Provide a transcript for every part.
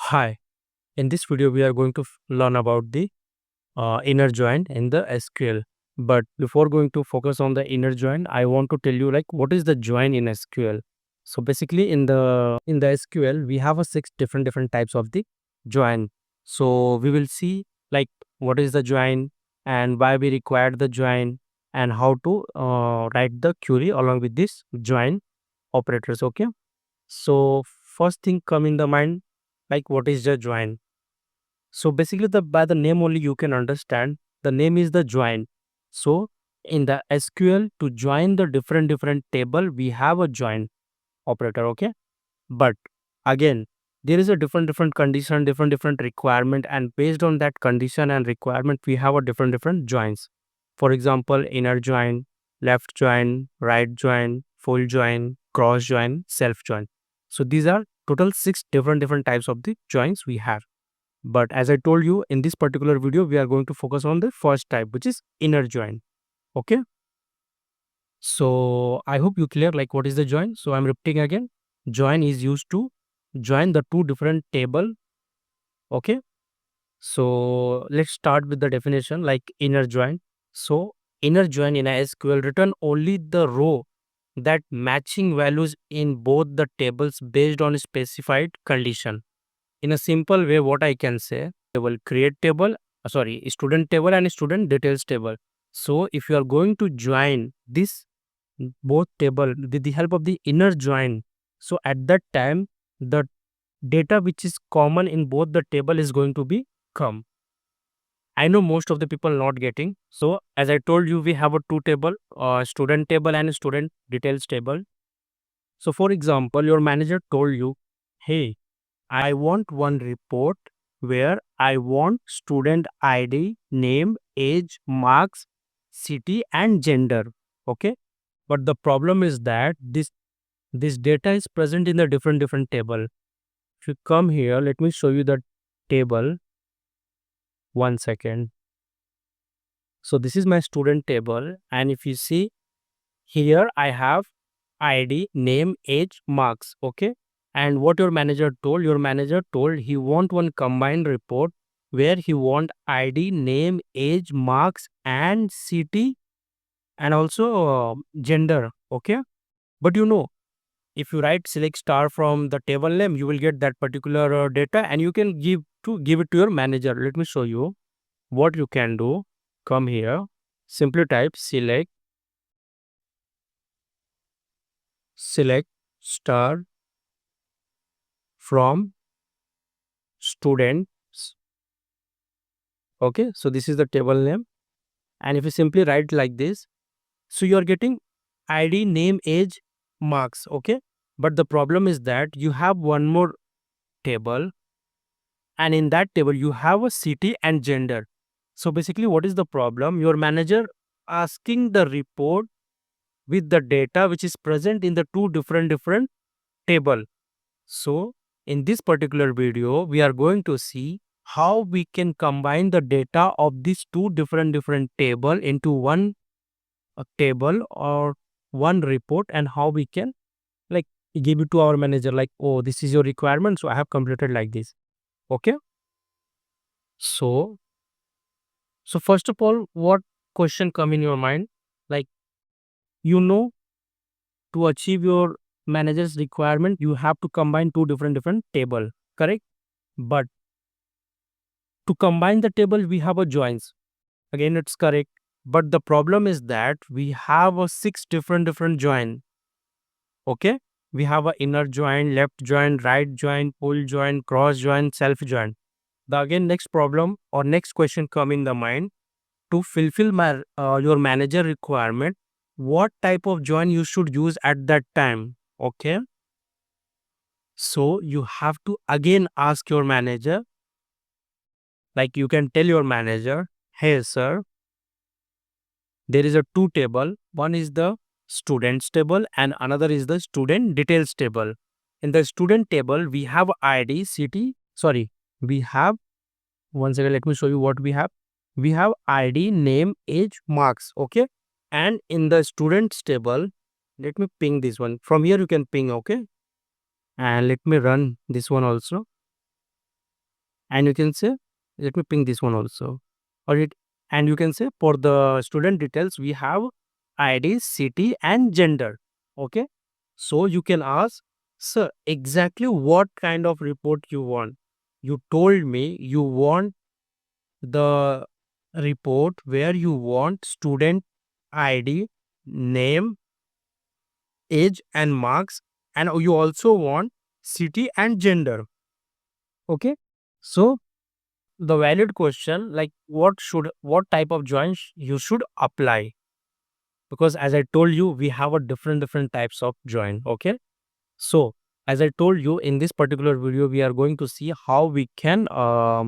Hi, in this video we are going to learn about the inner join in the SQL. But before going to focus on the inner join, I want to tell you like what is the join in SQL. So basically in the SQL we have a six different types of the join. So we will see like what is the join and why we required the join and how to write the query along with this join operators. Okay. So first thing come in the mind like what is the join. So basically, the by the name only you can understand. The name is the join. So in the SQL to join the different table, we have a join operator. Okay, but again there is a different condition, different requirement, and based on that condition and requirement, we have a different joins. For example, inner join, left join, right join, full join, cross join, self join. So these are total six different types of the joins we have. But as I told you in this particular video, we are going to focus on the first type, which is inner join. Okay. So I hope you clear like what is the join. So I'm repeating again. Join is used to join the two different table. Okay. So let's start with the definition like inner join. So inner join in a SQL return only the row that matching values in both the tables based on a specified condition. In a simple way, what I can say, table create table, student table and student details table. So if you are going to join this both table with the help of the inner join, so at that time the data which is common in both the table is going to be come. I know most of the people not getting. So as I told you, we have a two table, student table and student details table. So for example, your manager told you, hey, I want one report where I want student ID, name, age, marks, city, and gender. Okay. But the problem is that this data is present in the different table. If you come here, let me show you the table. 1 second. So this is my student table, and if you see here, I have ID, name, age, marks. Okay. And what your manager told he want one combined report where he want ID, name, age, marks, and city, and also gender. Okay. But if you write select star from the table name, you will get that particular data, and you can give it to your manager. Let me show you what you can do. Come here, simply type select star from students. Okay, so this is the table name, and if you simply write like this, so you are getting ID, name, age, marks. Okay, but the problem is that you have one more table, and in that table you have a city and gender. So basically, what is the problem? Your manager asking the report with the data which is present in the two different table. So in this particular video, we are going to see how we can combine the data of these two different table into one table or one report, and how we can like give it to our manager like, oh, this is your requirement, so I have completed like this. Okay. So so first of all, what question come in your mind? Like, you know to achieve your manager's requirement, you have to combine two different table, correct? But to combine the table, we have a joins. Again, it's correct. But the problem is that we have a six different join. Okay. We have a inner join, left join, right join, full join, cross join, self join. The again next problem or next question come in the mind. To fulfill your manager requirement, what type of join you should use at that time? Okay. So you have to again ask your manager, like you can tell your manager, hey sir, there is a two table. One is the students table and another is the student details table. In the student table, we have ID, city, we have, one second, let me show you what we have. We have ID, name, age, marks. Okay. And in the students table, let me ping this one. From here you can ping, okay? And let me run this one also. And you can say, let me ping this one also. Or it, and you can say for the student details, we have ID, city, and gender. Okay. So you can ask, sir, exactly what kind of report you want. You told me you want the report where you want student ID, name, age, and marks, and you also want city and gender. Okay. So the valid question, like what type of join you should apply, because as I told you, we have a different types of join. Okay. So as I told you, in this particular video we are going to see how we can uh,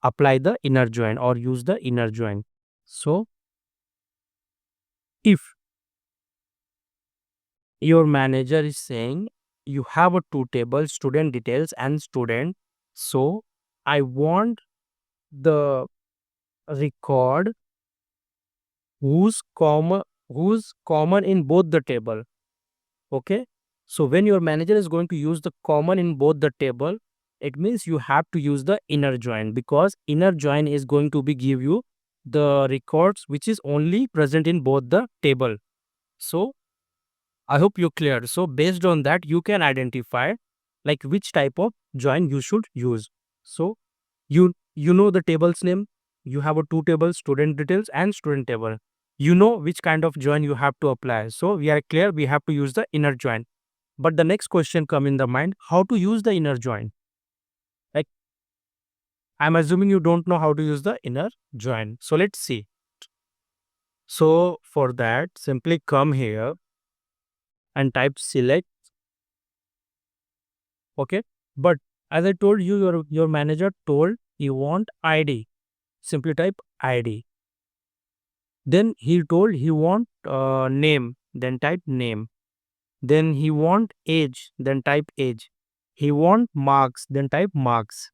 apply the inner join or use the inner join. So if your manager is saying you have a two tables, student details and student, so I want the record who's common in both the table. Okay. So when your manager is going to use the common in both the table, it means you have to use the inner join, because inner join is going to be give you the records which is only present in both the table. So I hope you're clear. So based on that, you can identify like which type of join you should use. So you know the table's name. You have a two tables, student details and student table. You know which kind of join you have to apply. So we are clear. We have to use the inner join. But the next question come in the mind: how to use the inner join? Like, I'm assuming you don't know how to use the inner join. So let's see. So for that, simply come here and type select. Okay. But as I told you, your manager told you want ID. Simply type ID. Then he told he want name. Then type name. Then he want age. Then type age. He want marks. Then type marks.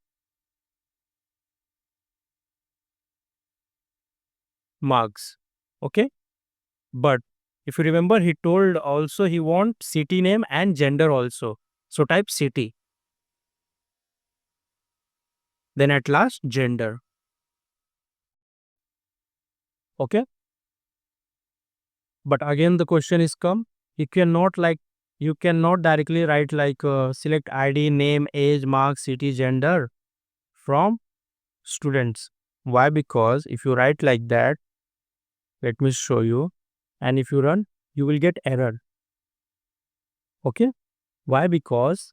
Marks. Okay. But if you remember, he told also he want city name and gender also. So type city. Then at last gender. Okay. But again, the question is come. You cannot like you cannot directly write like select ID, name, age, marks, city, gender from students. Why? Because if you write like that, let me show you. And if you run, you will get error. Okay. Why? Because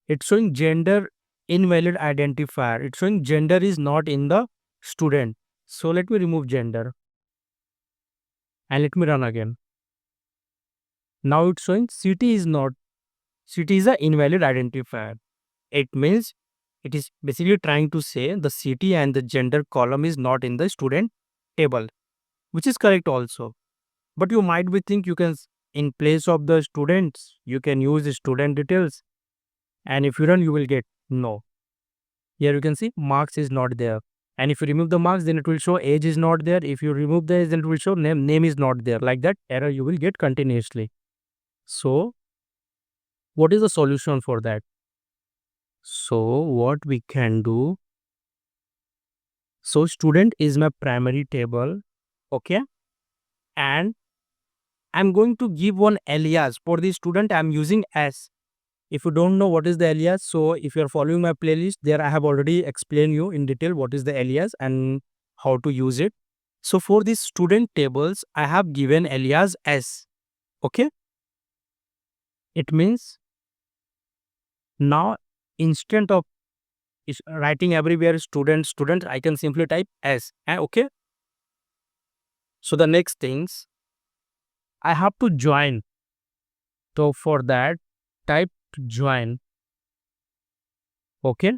it's showing gender invalid identifier. It's showing gender is not in the student. So let me remove gender and let me run again. Now it's showing city is not. City is a invalid identifier. It means it is basically trying to say the city and the gender column is not in the student table, which is correct also. But you might be think you can in place of the students, you can use the student details. And if you run, you will get no. Here you can see marks is not there. And if you remove the marks, then it will show age is not there. If you remove the age, then it will show name is not there. Like that, error you will get continuously. So, what is the solution for that? So, what we can do? So, student is my primary table. Okay. And I'm going to give one alias for the student. I'm using S. If you don't know what is the alias, so if you're following my playlist, there I have already explained you in detail what is the alias and how to use it. So for these student tables, I have given alias S. Okay. It means now instead of writing everywhere student, I can simply type S. Okay. So the next things I have to join. So for that, type join. Okay.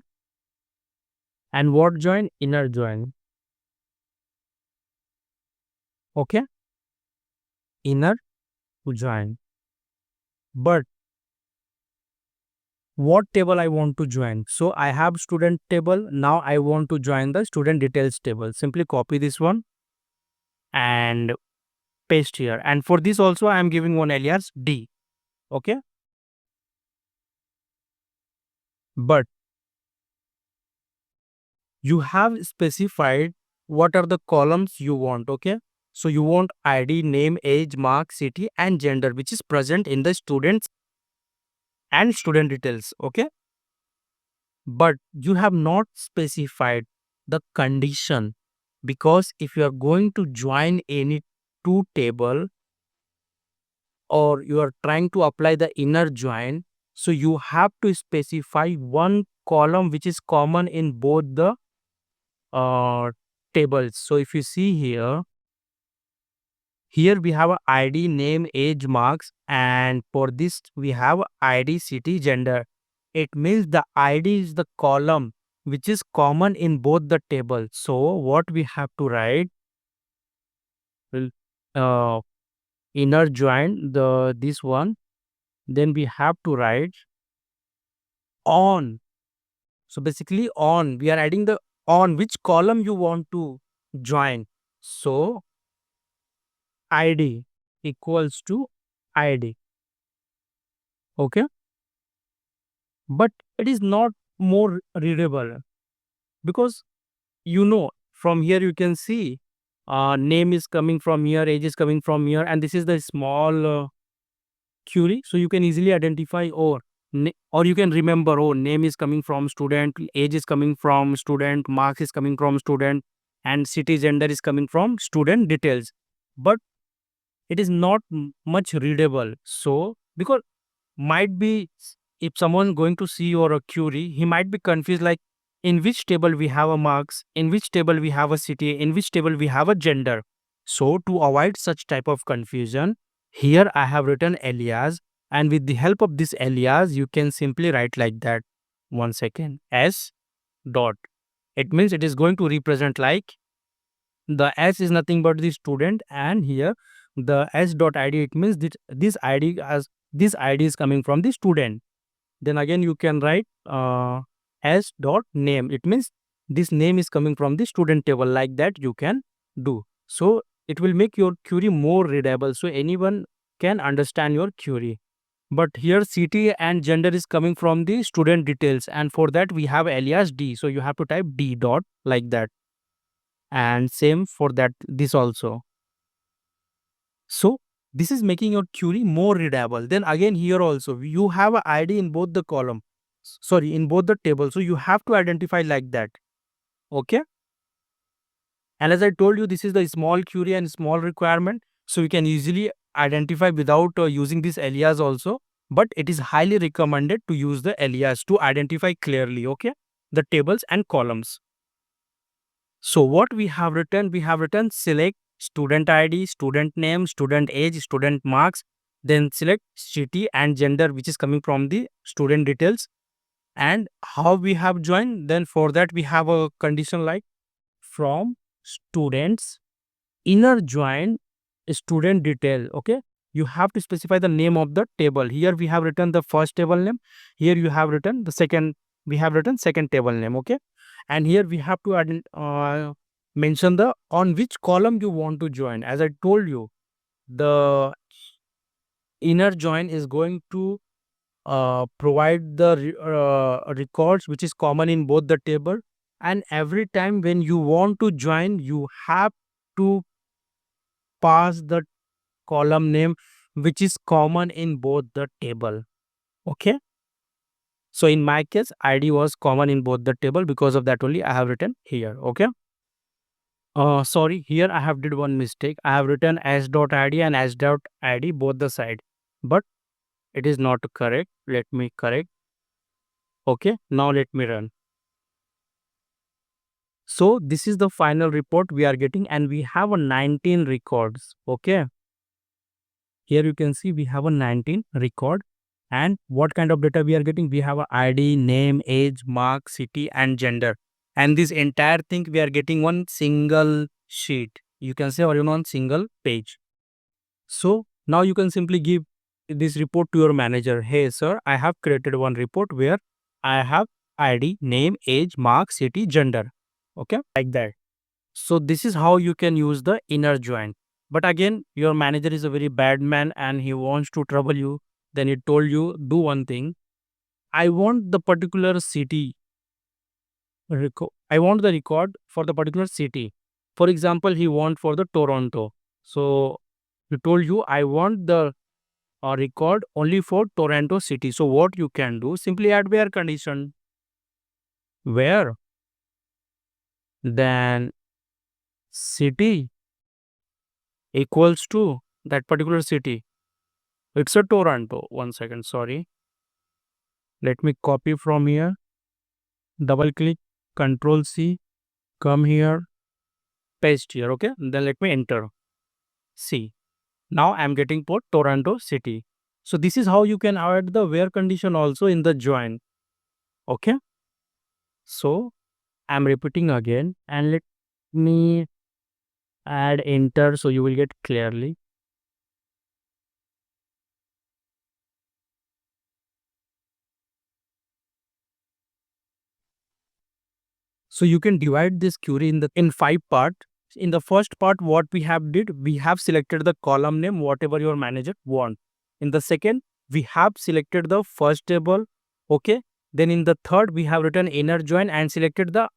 And what join? Inner join. Okay. Inner to join. But what table I want to join? So I have student table. Now I want to join the student details table. Simply copy this one and paste here. And for this also I am giving one alias D. Okay. but you have specified what are the columns you want. Okay, so you want ID, name, age, mark, city and gender, which is present in the students and student details. Okay, but you have not specified the condition, because if you are going to join any two table or you are trying to apply the inner join, so you have to specify one column which is common in both the uh, tables. So if you see here, we have a ID, name, age, marks, and for this we have ID, city, gender. It means the ID is the column which is common in both the tables. So what we have to write, will uh, inner join the this one, then we have to write on. So basically on, we are adding the on which column you want to join. So ID equals to ID. Okay, but it is not more readable, because from here you can see name is coming from here, age is coming from here, and this is the small query, so you can easily identify, or you can remember, name is coming from student, age is coming from student, marks is coming from student, and city, gender is coming from student details. But it is not much readable. So because might be, if someone going to see your query, he might be confused, like in which table we have a marks, in which table we have a city, in which table we have a gender. So to avoid such type of confusion, here I have written alias, and with the help of this alias you can simply write like that. One second, s dot, it means it is going to represent like the s is nothing but the student, and here the s dot id, it means that this id is coming from the student. Then again you can write s dot name, it means this name is coming from the student table, like that you can do. So it will make your query more readable, so anyone can understand your query. But here city and gender is coming from the student details, and for that we have alias d, so you have to type d dot like that, and same for that this also. So this is making your query more readable. Then again here also you have a ID in both the column, sorry, in both the tables. So you have to identify like that. Okay. And as I told you, this is the small query and small requirement. So you can easily identify without using this alias also. But it is highly recommended to use the alias to identify clearly, okay, the tables and columns. So what we have written, select student ID, student name, student age, student marks, then select city and gender, which is coming from the student details. And how we have joined, then for that we have a condition like from students inner join student detail. Okay, you have to specify the name of the table. Here we have written the first table name, here you have written the second, we have written second table name. Okay, and here we have to mention the on which column you want to join. As I told you, the inner join is going to provide the records which is common in both the table, and every time when you want to join you have to pass the column name which is common in both the table. Okay, so in my case id was common in both the table, because of that only I have written here. Okay, sorry, here I have did one mistake. I have written s.id and s.id both the side, but it is not correct. Let me correct. Okay, now let me run. So this is the final report we are getting, and we have a 19 records. Okay, here you can see we have a 19 record, and what kind of data we are getting? We have a ID, name, age, mark, city, and gender, and this entire thing we are getting one single sheet. You can say, or on single page. So now you can simply give this report to your manager. Hey sir, I have created one report where I have ID, name, age, mark, city, gender. Okay, like that. So this is how you can use the inner join. But again, your manager is a very bad man and he wants to trouble you. Then he told you, do one thing. I want the particular city I want the record for the particular city. For example, he want for the Toronto. So he told you I want the record only for Toronto city. So what you can do, simply add where condition. Where then city equals to that particular city. It's a Toronto. One second, sorry. Let me copy from here. Double click, Control C, come here, paste here. Okay. Then let me enter. See. Now I'm getting for Toronto city. So this is how you can add the where condition also in the join. Okay. So I'm repeating again and let me add enter so you will get clearly. So you can divide this query in 5 part. In the first part, what we have did, we have selected the column name, whatever your manager want. In the second, we have selected the first table. Okay. Then in the third, we have written inner join and selected the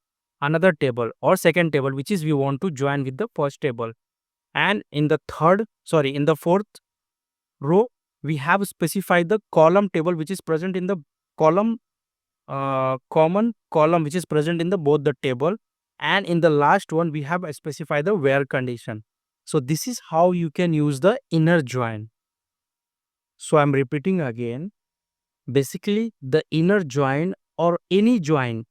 another table or second table, which is we want to join with the first table. And in the fourth row, we have specified the column table, which is present in the column common column which is present in the both the table, and in the last one we have specified the where condition. So this is how you can use the inner join. So I'm repeating again. Basically the inner join or any join,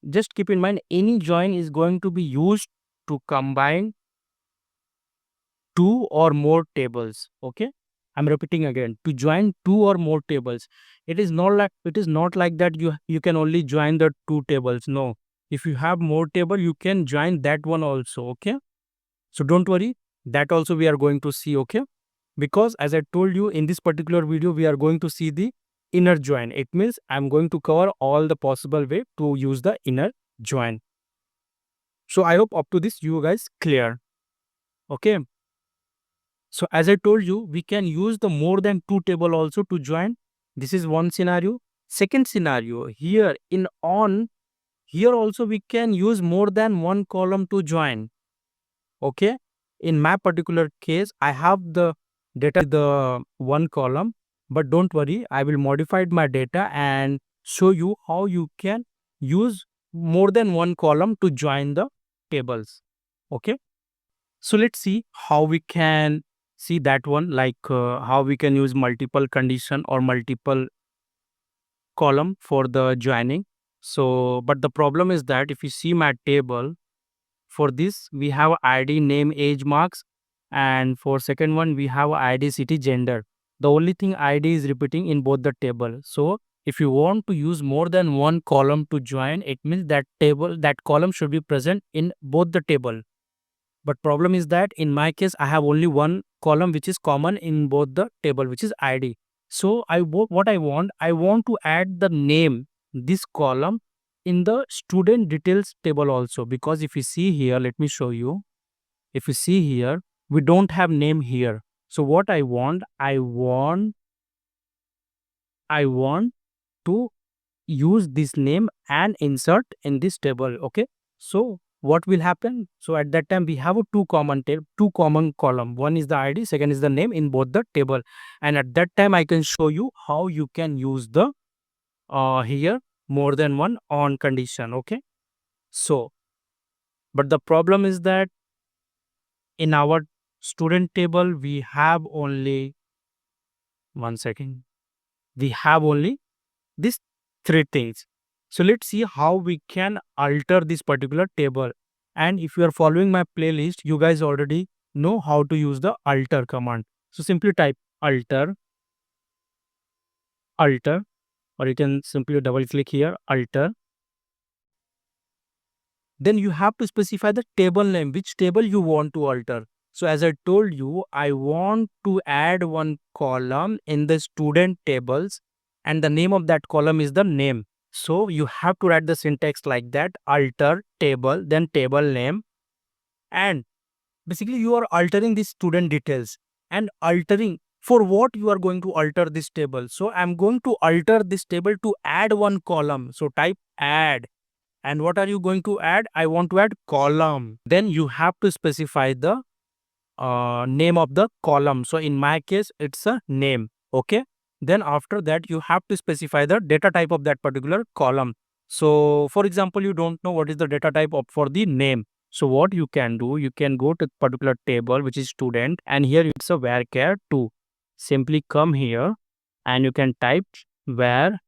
just keep in mind any join is going to be used to combine two or more tables. Okay, I'm repeating again, to join two or more tables. It is not like that you can only join the two tables. No, if you have more table you can join that one also. Okay, so don't worry, that also we are going to see. Okay, because as I told you in this particular video we are going to see the inner join. It means I'm going to cover all the possible way to use the inner join. So I hope up to this you guys clear. Okay, so as I told you, we can use the more than two table also to join. This is one scenario. Second scenario, here also we can use more than one column to join. Okay. In my particular case, I have the data the one column, but don't worry, I will modify my data and show you how you can use more than one column to join the tables. Okay. So let's see how we can see that one, like how we can use multiple condition or multiple column for the joining. So, but the problem is that if you see my table, for this we have ID, name, age, marks, and for second one we have ID, city, gender. The only thing ID is repeating in both the table. So if you want to use more than one column to join, it means that column should be present in both the table. But problem is that in my case, I have only one column which is common in both the table, which is ID. So what I want to add the name, this column in the student details table also. Because if you see here, let me show you. If you see here, we don't have name here. So what I want to use this name and insert in this table. Okay, so what will happen, so at that time we have a two common column. One is the ID, second is the name in both the table, and at that time I can show you how you can use the here more than one on condition. Okay, so but the problem is that in our student table we have only one second, we have only these three things. So let's see how we can alter this particular table. And if you are following my playlist, you guys already know how to use the alter command. So simply type alter, or you can simply double click here, alter. Then you have to specify the table name, which table you want to alter. So as I told you, I want to add one column in the student tables, and the name of that column is the name. So you have to write the syntax like that: alter table, then table name, and basically you are altering the student details and altering For what you are going to alter this table? So I'm going to alter this table to add one column. So type add. And what are you going to add? I want to add column. Then you have to specify the name of the column. So in my case, it's a name. Okay. Then after that, you have to specify the data type of that particular column. So for example, you don't know what is the data type of for the name. So what you can do, you can go to particular table, which is student, and here it's a varchar 2. Simply come here and you can type varchar.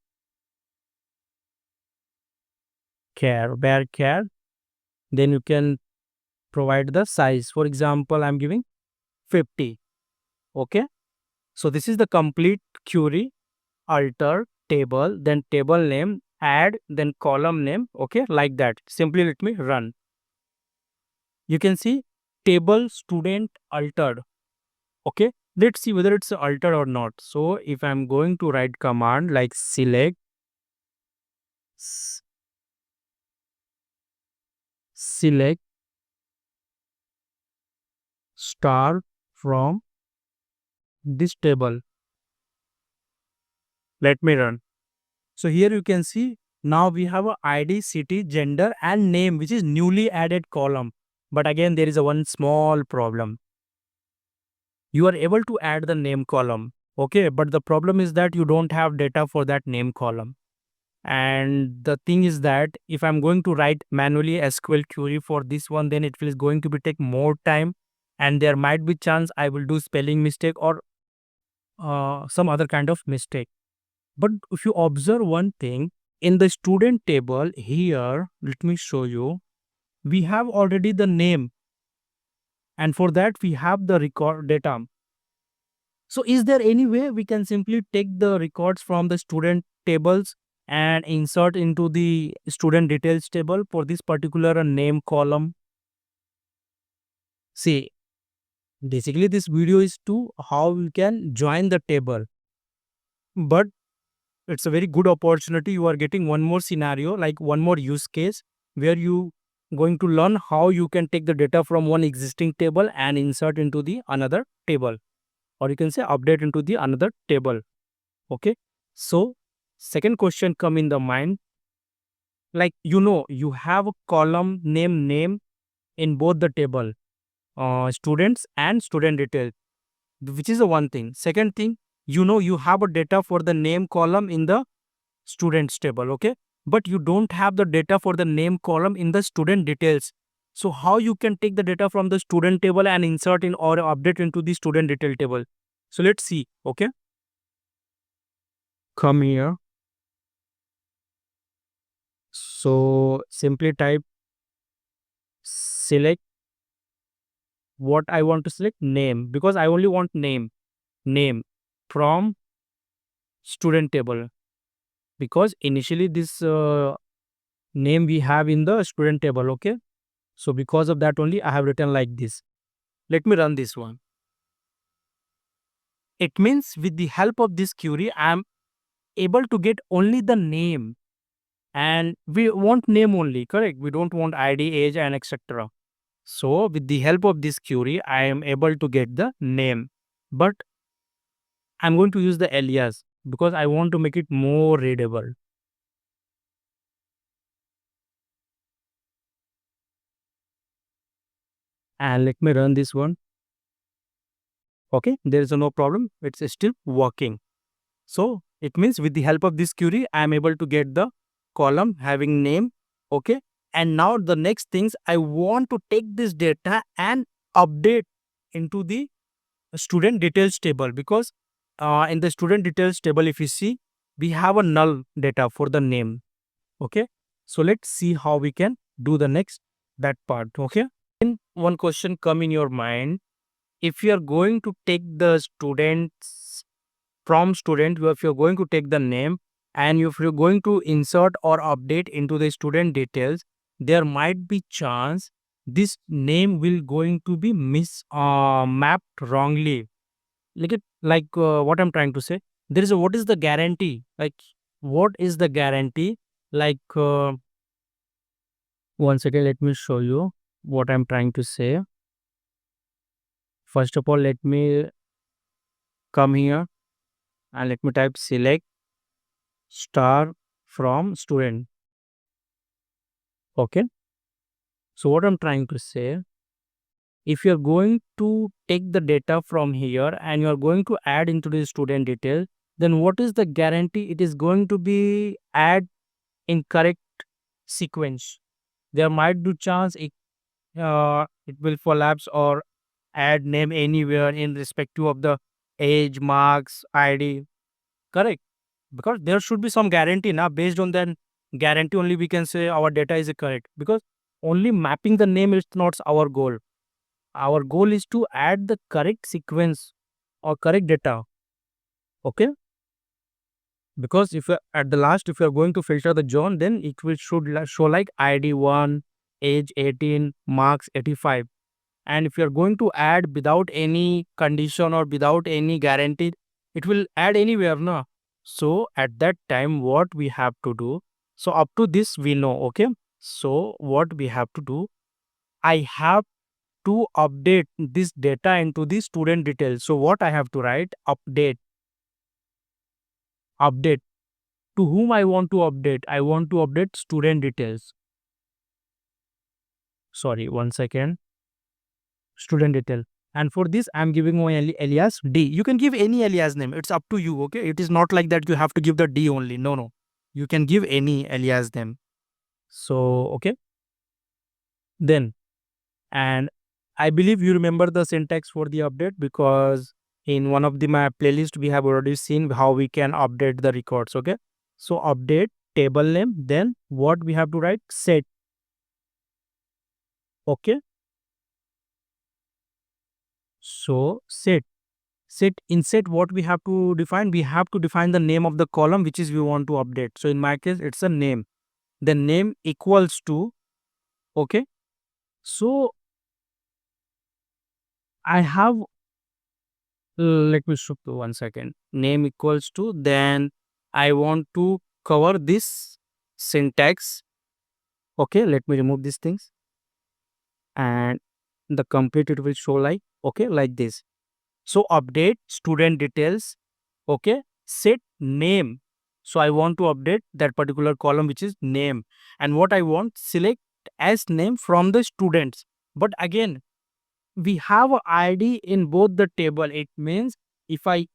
Then you can provide the size. For example, I'm giving 50. Okay. So this is the complete query. Alter table, then table name, add, then column name. Okay, like that. Simply let me run. You can see table student altered. Okay, let's see whether it's altered or not. So if I'm going to write command like s- select star from this table, let me run. So here you can see now we have a ID, city, gender and name, which is newly added column. But again, there is a one small problem. You are able to add the name column. Okay, but the problem is that you don't have data for that name column. And the thing is that if I'm going to write manually SQL query for this one, then it will going to be take more time, and there might be chance I will do spelling mistake or some other kind of mistake. But if you observe one thing in the student table here, let me show you, we have already the name, and for that we have the record data. So is there any way we can simply take the records from the student tables and insert into the student details table for this particular name column? See, basically this video is to how we can join the table. But it's a very good opportunity. You are getting one more scenario, like one more use case where you going to learn how you can take the data from one existing table and insert into the another table, or you can say update into the another table. Okay. So second question come in the mind, like you have a column name in both the table, students and student detail, which is the one thing. Second thing, you have a data for the name column in the students table. Okay, but you don't have the data for the name column in the student details. So how you can take the data from the student table and insert in or update into the student detail table? So let's see. Okay, come here. So simply type select what I want to select, name, because I only want name from student table, because initially this name we have in the student table. Okay, so because of that only I have written like this. Let me run this one. It means with the help of this query I am able to get only the name, and we want name only, correct? We don't want ID, age and etc. So with the help of this query I am able to get the name, but I'm going to use the alias because I want to make it more readable. And let me run this one. Okay, there is no problem. It's still working. So it means with the help of this query, I am able to get the column having name. Okay. And now the next things, I want to take this data and update into the student details table, because in the student details table, if you see, we have a null data for the name. Okay. So let's see how we can do the next that part. Okay. Then one question come in your mind. If you are going to take the students from student, if you're going to take the name and if you're going to insert or update into the student details, there might be chance this name will going to be mapped wrongly. What I'm trying to say, there is a what is the guarantee, like what is the guarantee, like one second, let me show you what I'm trying to say. First of all, let me come here and let me type select star from student. Okay. So what I'm trying to say, if you're going to take the data from here and you're going to add into the student detail, then what is the guarantee it is going to be add in correct sequence? There might be chance it will collapse or add name anywhere in respective of the age, marks, ID. Correct. Because there should be some guarantee now. Based on that guarantee only we can say our data is correct. Because only mapping the name is not our goal. Our goal is to add the correct sequence or correct data. Okay. Because if at the last, if you are going to filter the John, then it will show like ID 1, age 18, marks 85. And if you are going to add without any condition or without any guarantee, it will add anywhere, no? So at that time, what we have to do, so up to this we know, okay? So what we have to do, I have to update this data into the student details. So what I have to write, update. To whom I want to update? I want to update student details. Sorry, one second. Student detail. And for this, I'm giving my alias D. You can give any alias name. It's up to you, okay? It is not like that you have to give the D only. No, no. You can give any alias name. So, okay. Then, and I believe you remember the syntax for the update because in one of the my playlist, we have already seen how we can update the records, okay? So, update table name. Then what we have to write? Set. Okay. So, set what we have to define, we have to define the name of the column which is we want to update. So in my case it's a name, the name equals to, okay, so I have let me show you one second, name equals to, then I want to cover this syntax. Okay, let me remove these things and the complete it will show like, okay, like this. So update student details. Okay. Set name. So I want to update that particular column which is name. And what I want, select as name from the students. But again, we have a ID in both the table. It means if I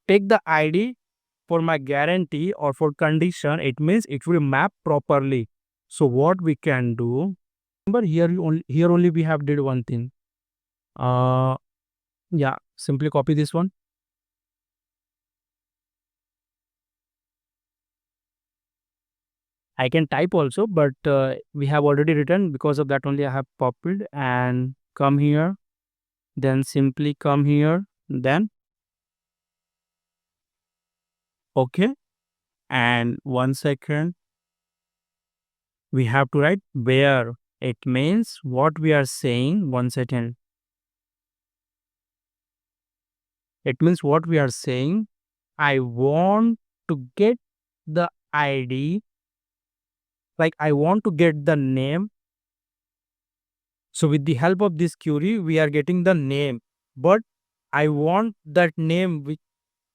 take the ID for my guarantee or for condition, it means it will map properly. So what we can do, remember here only we have did one thing. Yeah, simply copy this one. I can type also, but we have already written, because of that only I have copied and come here, then simply come here, then okay. And 1 second, we have to write where. It means what we are saying. 1 second. It means what we are saying. I want to get the ID, like I want to get the name. So with the help of this query, we are getting the name, but I want that name which,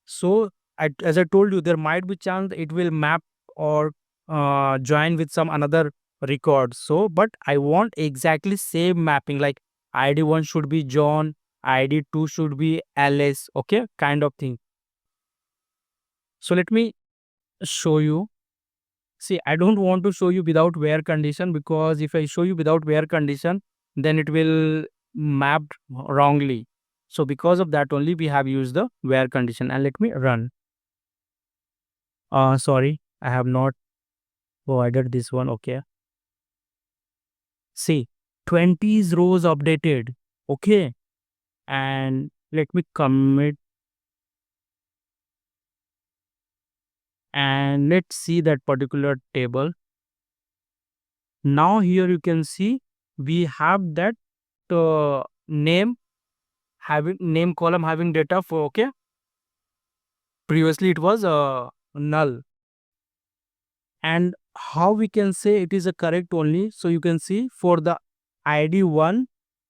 so as I told you, there might be chance it will map or join with some another record. So, but I want exactly same mapping, like ID 1 should be John, ID 2 should be Alice, okay, kind of thing. So let me show you. See, I don't want to show you without where condition, because if I show you without where condition, then it will map wrongly. So because of that only we have used the where condition, and let me run. Sorry, I have not provided this one. Okay. See, 20 rows updated. Okay. And let me commit and let's see that particular table. Now here you can see we have that name, having name column having data for, okay. Previously it was null. And how we can say it is a correct only? So you can see for the ID 1,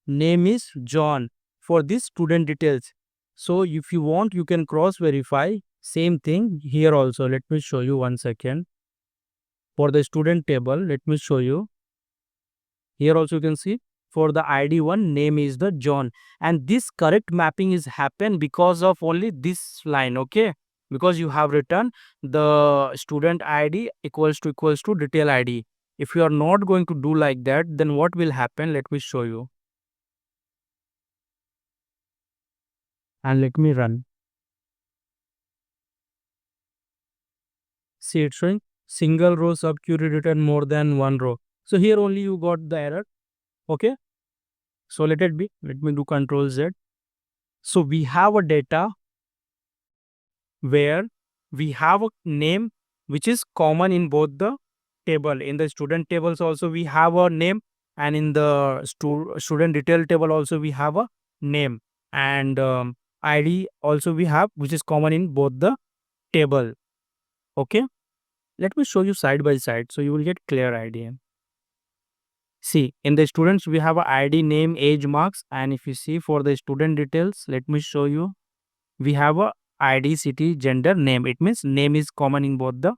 name is John. For this student details, So if you want, you can cross verify. Same thing here also. Let me show you 1 second. For the student table, let me show you. Here also you can see for the ID one, name is the John. And this correct mapping is happen because of only this line, okay? Because you have written the student ID equals to detail ID. If you are not going to do like that, then what will happen? Let me show you. And let me run. See, it's showing single row subquery written more than one row. So here only you got the error. Okay. So let it be. Let me do Control Z. So we have a data where we have a name which is common in both the table. In the student tables also we have a name, and in the student detail table also we have a name, and ID also we have, which is common in both the table. Okay. Let me show you side by side so you will get clear idea. See, in the students, we have a ID, name, age, marks. And if you see for the student details, let me show you. We have a ID, city, gender, name. It means name is common in both the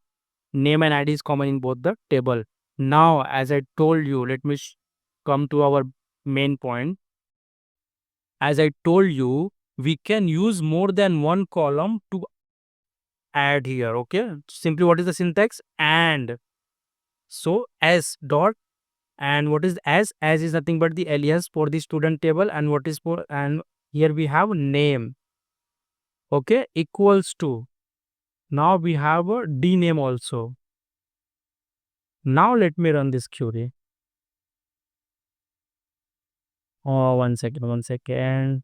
name, and ID is common in both the table. Now, as I told you, let me come to our main point. As I told you, we can use more than one column to add here. Okay. Simply, what is the syntax? And so s dot. And what is as is nothing but the alias for the student table, and what is for, and here we have name, okay, equals to, now we have a d name also. Now let me run this query. Oh, 1 second,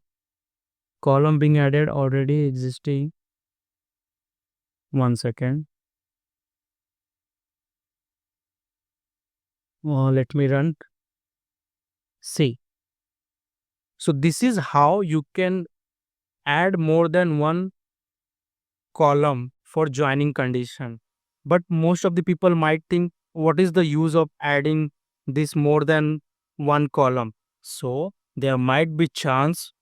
column being added already existing. 1 second. Let me run. See, so this is how you can add more than one column for joining condition. But most of the people might think, what is the use of adding this more than one column? So there might be chance.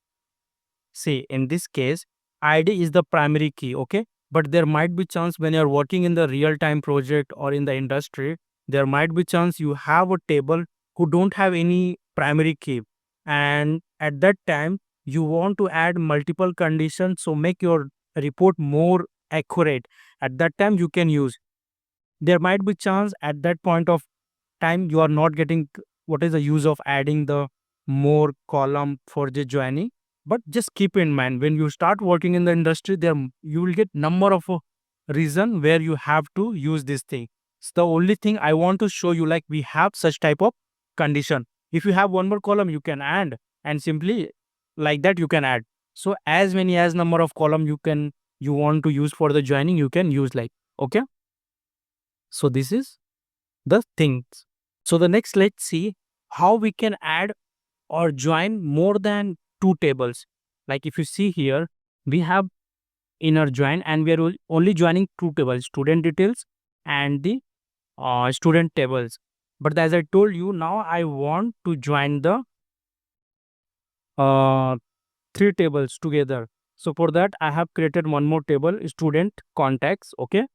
See, in this case, ID is the primary key, okay? But there might be chance when you're working in the real time project or in the industry, there might be chance you have a table who don't have any primary key. And at that time, you want to add multiple conditions, so make your report more accurate. At that time, you can use. There might be chance at that point of time you are not getting what is the use of adding the more column for the joining. But just keep in mind, when you start working in the industry, there you will get number of reason where you have to use this thing. It's the only thing I want to show you, like we have such type of condition. If you have one more column, you can add, and simply like that you can add. So as many as number of column you want to use for the joining, you can use, like, okay. So this is the things. So the next, let's see how we can add or join more than two tables. Like if you see here, we have inner join, and we are only joining two tables, student details and the student tables. But as I told you, now I want to join the uh, three tables together. So for that, I have created one more table, student contacts. Okay.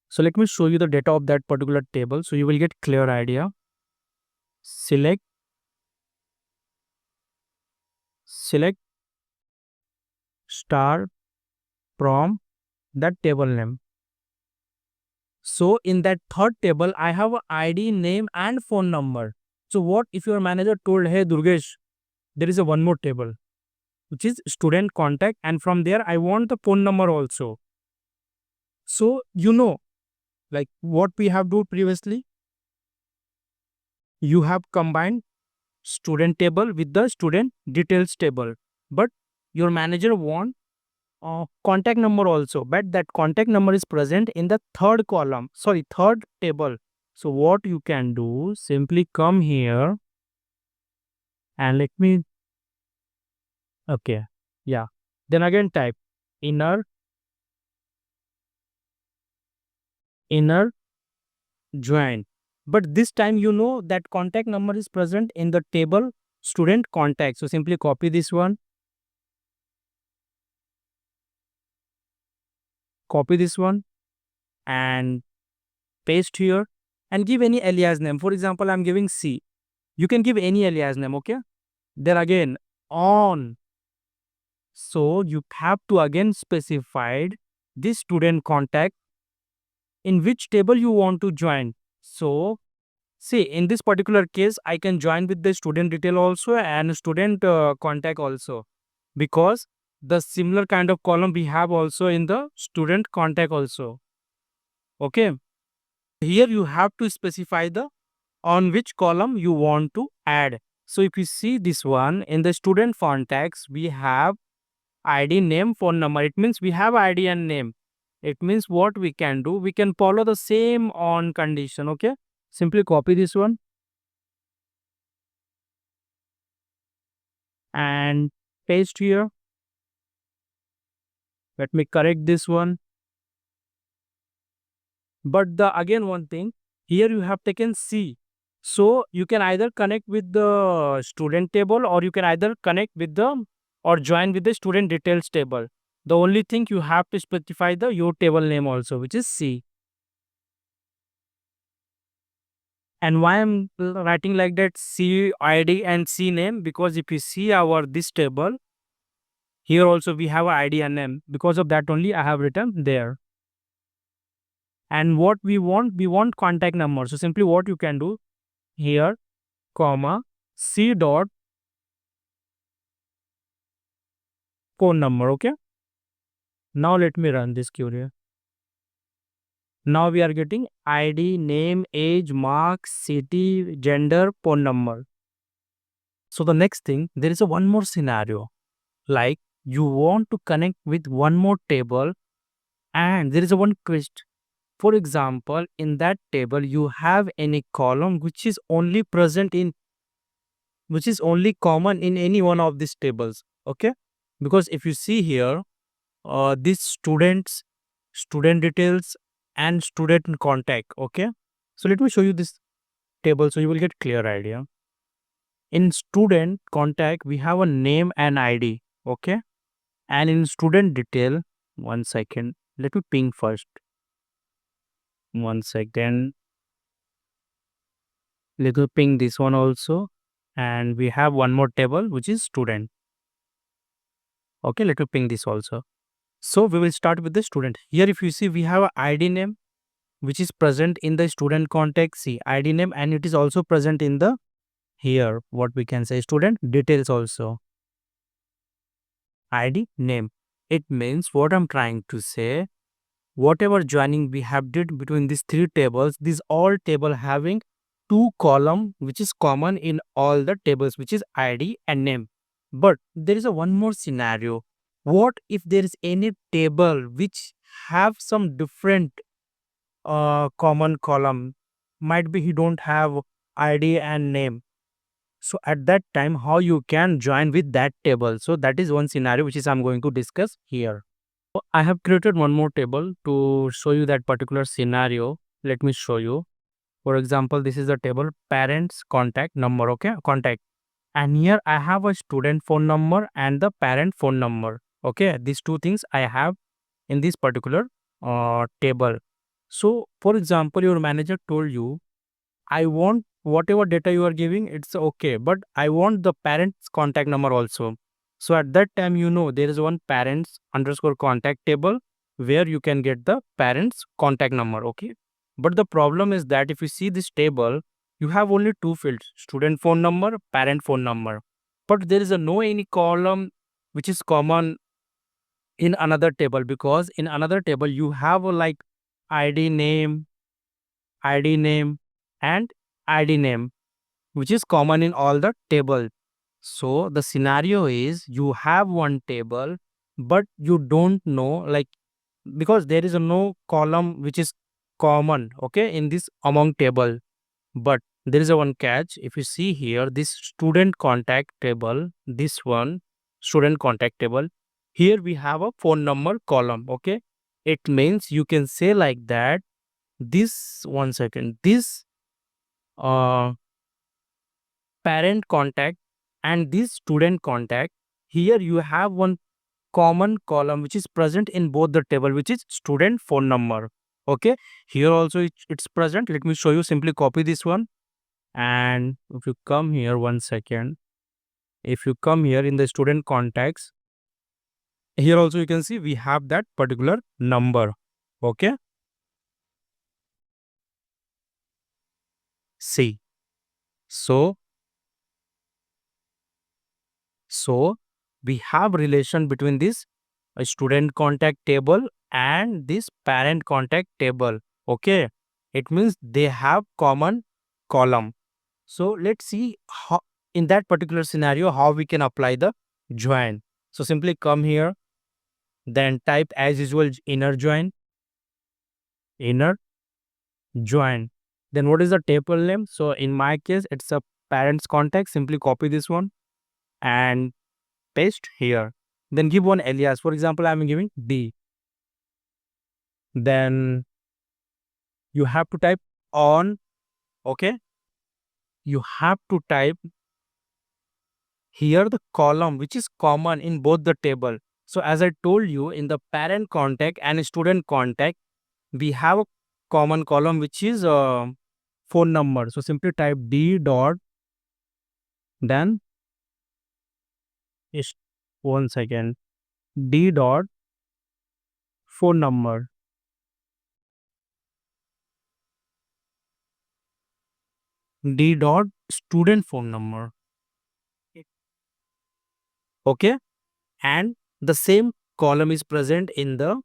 So let me show you the data of that particular table so you will get clear idea. Select star from that table name. So in that third table, I have a ID, name, and phone number. So what if your manager told, hey Durgesh, there is a one more table, which is student contact, and from there I want the phone number also. So like what we have done previously, you have combined student table with the student details table, but your manager want contact number also, but that contact number is present in the third table. So what you can do, simply come here and let me, okay, yeah, then again type inner join. But this time that contact number is present in the table student contact. So simply copy this one copy this one and paste here and give any alias name. For example, I'm giving C. You can give any alias name, okay? Then again, on. So you have to again specified this student contact in which table you want to join. So see, in this particular case, I can join with the student detail also and student contact also, because the similar kind of column we have also in the student contact also. Okay. Here you have to specify the on which column you want to add. So if you see this one in the student contacts, we have ID, name, phone number. It means we have ID and name. It means what we can do, we can follow the same on condition. Okay. Simply copy this one and paste here. Let me correct this one. But the again one thing, here you have taken C. So you can either connect with the student table or you can either connect with the or join with the student details table. The only thing you have to specify the your table name also, which is C. And why I'm writing like that, C ID and C name, because if you see our this table, here also we have ID and name. Because of that only I have written there. And what we want contact number. So simply what you can do here, comma, C dot phone number. Okay. Now let me run this query. Now we are getting ID, name, age, marks, city, gender, phone number. So the next thing, there is a one more scenario. Like you want to connect with one more table and there is a one quest. For example, in that table you have any column which is only present in which is only common in any one of these tables. Okay. Because if you see here, these students, student details and student contact. Okay. So let me show you this table so you will get clear idea. In student contact we have a name and ID. Okay. And in student detail, one second, let me ping first. One second, let me ping this one also. And we have one more table which is student. Okay, let me ping this also. So we will start with the student. Here if you see we have a ID name which is present in the student context. See ID name, and it is also present in the here what we can say student details also. ID name. It means what I'm trying to say, whatever joining we have did between these three tables, these all table having two column which is common in all the tables, which is ID and name. But there is a one more scenario. What if there is any table which have some different common column? Might be he don't have ID and name. So at that time, how you can join with that table? So that is one scenario which is I'm going to discuss here. So I have created one more table to show you that particular scenario. Let me show you. For example, this is the table parents contact number. Okay, contact. And here I have a student phone number and the parent phone number. Okay, these two things I have in this particular table. So for example, your manager told you, I want whatever data you are giving, it's okay, but I want the parent's contact number also. So at that time, there is one parents underscore contact table where you can get the parent's contact number. Okay. But the problem is that if you see this table, you have only two fields, student phone number, parent phone number. But there is a no any column which is common in another table, because in another table you have a like ID name, ID name and ID name, which is common in all the table. So the scenario is you have one table, but you don't know, like, because there is a no column which is common, okay, in this among table. But there is a one catch. If you see here, this student contact table, this one student contact table, here we have a phone number column. Okay. It means you can say like that, this one second, this uh parent contact and this student contact, here you have one common column which is present in both the table, which is student phone number. Okay, here also it's present. Let me show you. Simply copy this one, and if you come here, one second, if you come here in the student contacts, here also you can see we have that particular number. Okay, see, so we have relation between this student contact table and this parent contact table. Okay, it means they have common column. So let's see how in that particular scenario how we can apply the join. So simply come here, then type as usual inner join. Then what is the table name? So in my case it's a parents contact. Simply copy this one and paste here. Then give one alias. For example, I'm giving D. Then you have to type on. Okay, you have to type here the column which is common in both the table. So as I told you, in the parent contact and student contact, we have a common column which is phone number. So simply type D dot, then is one second, D dot phone number. D dot student phone number. Okay, and the same column is present in the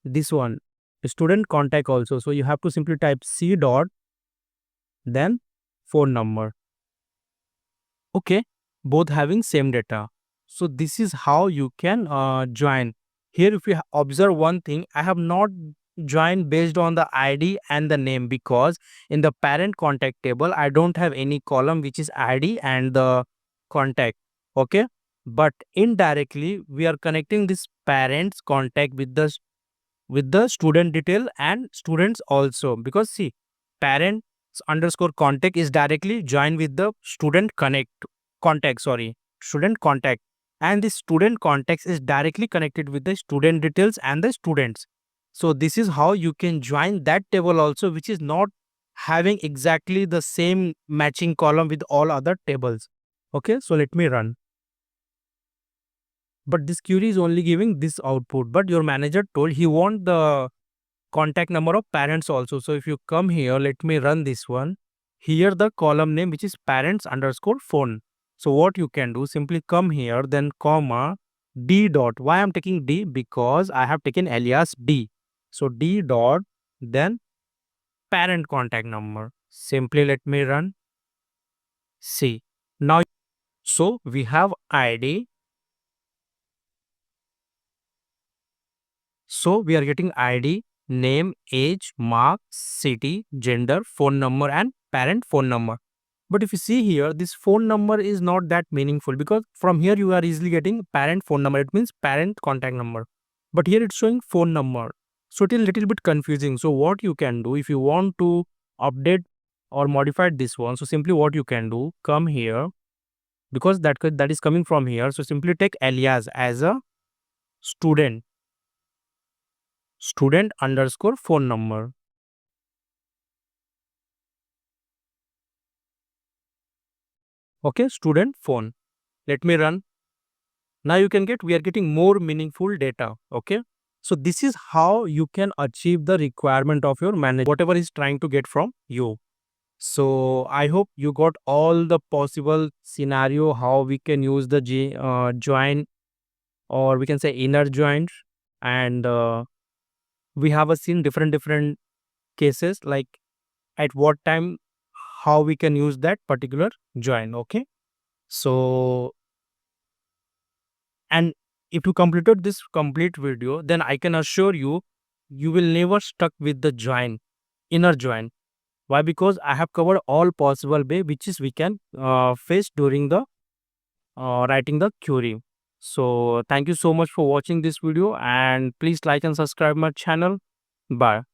this one student contact also. So you have to simply type C dot, then phone number. Okay, both having same data. So this is how you can join. Here if you observe one thing, I have not joined based on the ID and the name, because in the parent contact table I don't have any column which is ID and the contact. Okay, but indirectly we are connecting this parents contact with the student detail and students also, because see, parents underscore contact is directly joined with the student contact, sorry, student contact, and the student context is directly connected with the student details and the students. So this is how you can join that table also, which is not having exactly the same matching column with all other tables. Okay, so let me run. But this query is only giving this output, but your manager told he want the contact number of parents also. So if you come here, let me run this one. Here the column name which is parents underscore phone. So what you can do, simply come here, then comma D dot. Why I'm taking D? Because I have taken alias D. So D dot, then parent contact number. Simply let me run. See, now, so we have ID. So we are getting ID, name, age, mark, city, gender, phone number, and parent phone number. But if you see here, this phone number is not that meaningful, because from here you are easily getting parent phone number. It means parent contact number. But here it's showing phone number. So it is a little bit confusing. So what you can do, if you want to update or modify this one, so simply what you can do, come here, because that is coming from here. So simply take alias as a student underscore phone number. Okay, student phone. Let me run. Now you can get, we are getting more meaningful data. Okay, so this is how you can achieve the requirement of your manager, whatever is trying to get from you. So I hope you got all the possible scenario how we can use the join, or we can say inner join, and we have seen different cases, like at what time how we can use that particular join. Okay, so, and if you completed this complete video, then I can assure you, you will never stuck with the inner join. Why? Because I have covered all possible way which is we can face during the writing the query. So thank you so much for watching this video, and please like and subscribe my channel. Bye.